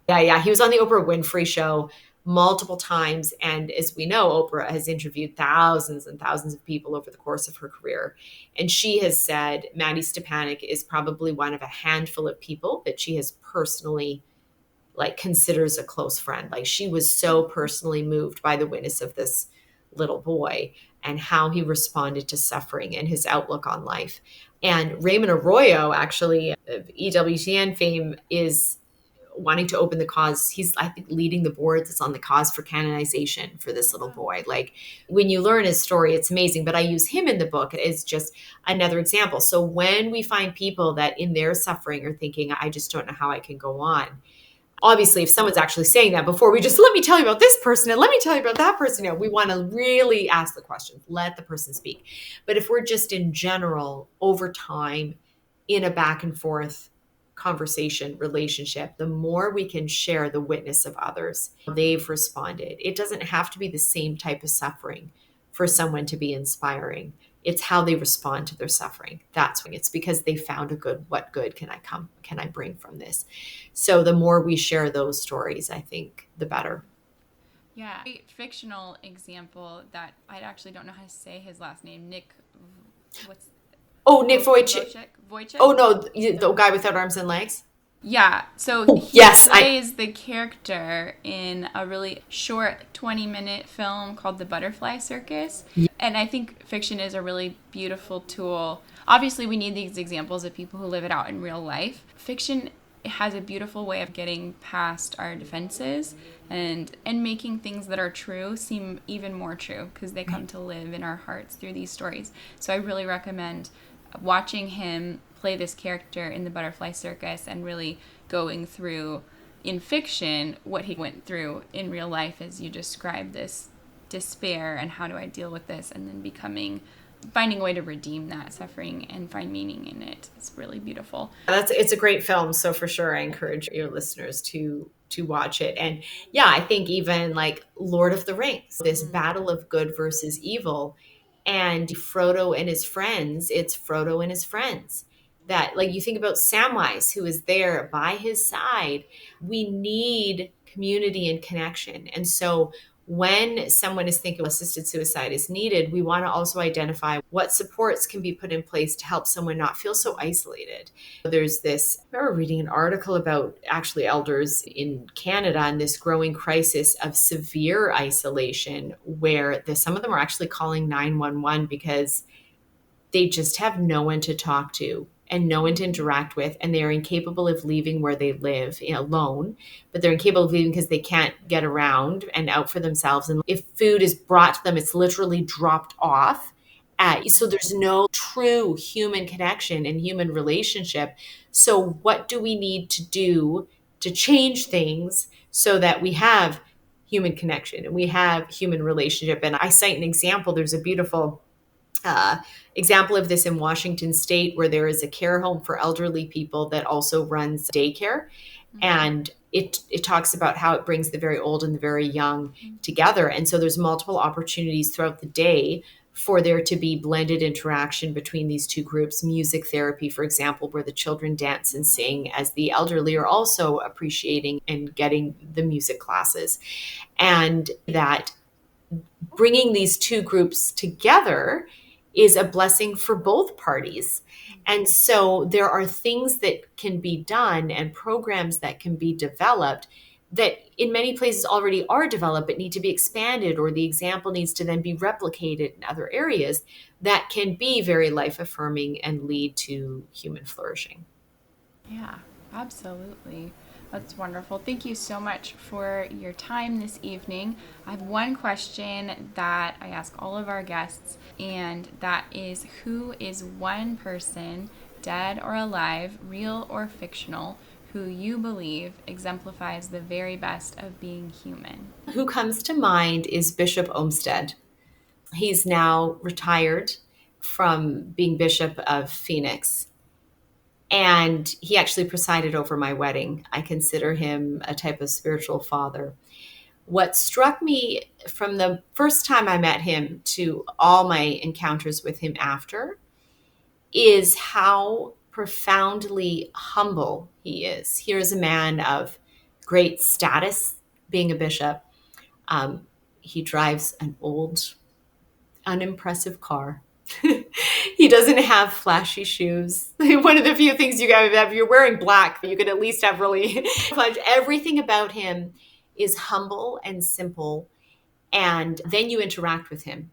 Yeah. He was on the Oprah Winfrey Show multiple times. And as we know, Oprah has interviewed thousands and thousands of people over the course of her career. And she has said Maddie Stepanek is probably one of a handful of people that she has personally considers a close friend. Like, she was so personally moved by the witness of this little boy and how he responded to suffering and his outlook on life. And Raymond Arroyo, actually, of EWTN fame, is wanting to open the cause. He's, I think, leading the board that's on the cause for canonization for this little boy. Like, when you learn his story, it's amazing. But I use him in the book as just another example. So when we find people that in their suffering are thinking, I just don't know how I can go on, obviously, if someone's actually saying that before we just let me tell you about this person and let me tell you about that person, we want to really ask the question, let the person speak. But if we're just in general over time in a back and forth conversation relationship, the more we can share the witness of others, they've responded. It doesn't have to be the same type of suffering for someone to be inspiring. It's how they respond to their suffering. That's when it's because they found a good, what good can I bring from this? So the more we share those stories, I think the better. Yeah. A fictional example that I actually don't know how to say his last name. Nick Wojcik. Wojcik? Oh no, the guy without arms and legs? Yeah, so he plays the character in a really short 20-minute film called The Butterfly Circus. Yeah. And I think fiction is a really beautiful tool. Obviously, we need these examples of people who live it out in real life. Fiction it has a beautiful way of getting past our defenses and making things that are true seem even more true because they come to live in our hearts through these stories. So I really recommend watching him play this character in the Butterfly Circus and really going through in fiction what he went through in real life as you describe this despair and how do I deal with this, and then finding a way to redeem that suffering and find meaning in it. It's really beautiful. It's a great film, so for sure I encourage your listeners to watch it. And yeah, I think even like Lord of the Rings, this battle of good versus evil, and Frodo and his friends, it's Frodo and his friends. That, like, you think about Samwise, who is there by his side. We need community and connection. And so when someone is thinking assisted suicide is needed, we want to also identify what supports can be put in place to help someone not feel so isolated. There's this, I remember reading an article about actually elders in Canada and this growing crisis of severe isolation where some of them are actually calling 911 because they just have no one to talk to and no one to interact with, and they are incapable of leaving where they live alone, but they're incapable of leaving because they can't get around and out for themselves. And if food is brought to them, it's literally dropped off. So there's no true human connection and human relationship. So what do we need to do to change things so that we have human connection and we have human relationship? And I cite an example. There's a beautiful example of this in Washington State, where there is a care home for elderly people that also runs daycare. And it talks about how it brings the very old and the very young together. And so there's multiple opportunities throughout the day for there to be blended interaction between these two groups. Music therapy, for example, where the children dance and sing as the elderly are also appreciating and getting the music classes. And that bringing these two groups together is a blessing for both parties. And so there are things that can be done and programs that can be developed that in many places already are developed but need to be expanded, or the example needs to then be replicated in other areas that can be very life affirming and lead to human flourishing. Yeah, absolutely. That's wonderful. Thank you so much for your time this evening. I have one question that I ask all of our guests, and that is, who is one person, dead or alive, real or fictional, who you believe exemplifies the very best of being human? Who comes to mind is Bishop Olmsted. He's now retired from being Bishop of Phoenix. And he actually presided over my wedding. I consider him a type of spiritual father. What struck me from the first time I met him to all my encounters with him after is how profoundly humble he is. Here's a man of great status, being a bishop. He drives an old, unimpressive car. He doesn't have flashy shoes. One of the few things you gotta have, you're wearing black, but you could at least have really flash. Everything about him is humble and simple. And then you interact with him,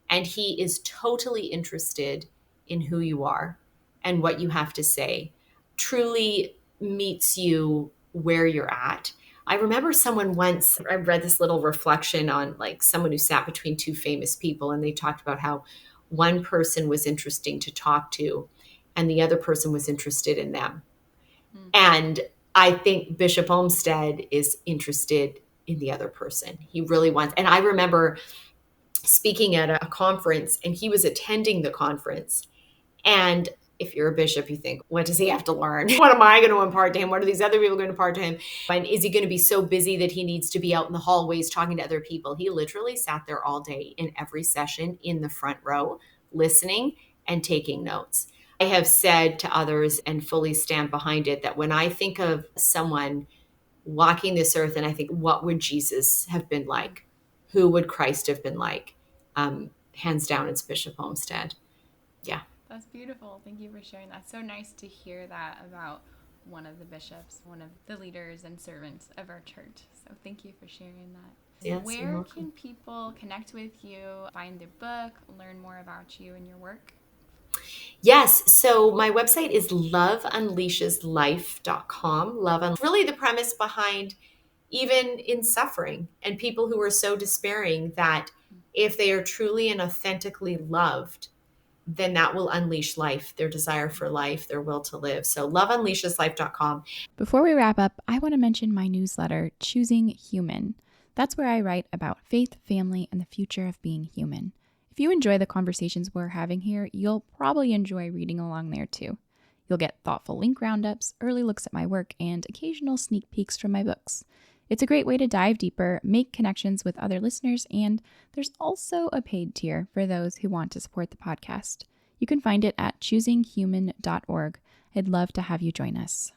and he is totally interested in who you are and what you have to say. Truly meets you where you're at. I remember someone once, I read this little reflection on like someone who sat between two famous people, and they talked about how one person was interesting to talk to and the other person was interested in them. And I think Bishop Olmsted is interested in the other person. He really wants, and I remember speaking at a conference, and he was attending the conference. And if you're a bishop, you think, what does he have to learn? What am I going to impart to him? What are these other people going to impart to him? And is he going to be so busy that he needs to be out in the hallways talking to other people? He literally sat there all day in every session in the front row, listening and taking notes. I have said to others and fully stand behind it that when I think of someone walking this earth and I think, what would Jesus have been like? Who would Christ have been like? Hands down, it's Bishop Olmsted. Yeah. That's beautiful. Thank you for sharing that. So nice to hear that about one of the bishops, one of the leaders and servants of our church. So thank you for sharing that. Yes, where can people connect with you, find the book, learn more about you and your work? Yes. So my website is loveunleasheslife.com. Really the premise behind even in suffering and people who are so despairing that if they are truly and authentically loved, then that will unleash life, their desire for life, their will to live. So loveunleasheslife.com. Before we wrap up, I want to mention my newsletter, Choosing Human. That's where I write about faith, family, and the future of being human. If you enjoy the conversations we're having here, you'll probably enjoy reading along there too. You'll get thoughtful link roundups, early looks at my work, and occasional sneak peeks from my books. It's a great way to dive deeper, make connections with other listeners, and there's also a paid tier for those who want to support the podcast. You can find it at choosinghuman.org. I'd love to have you join us.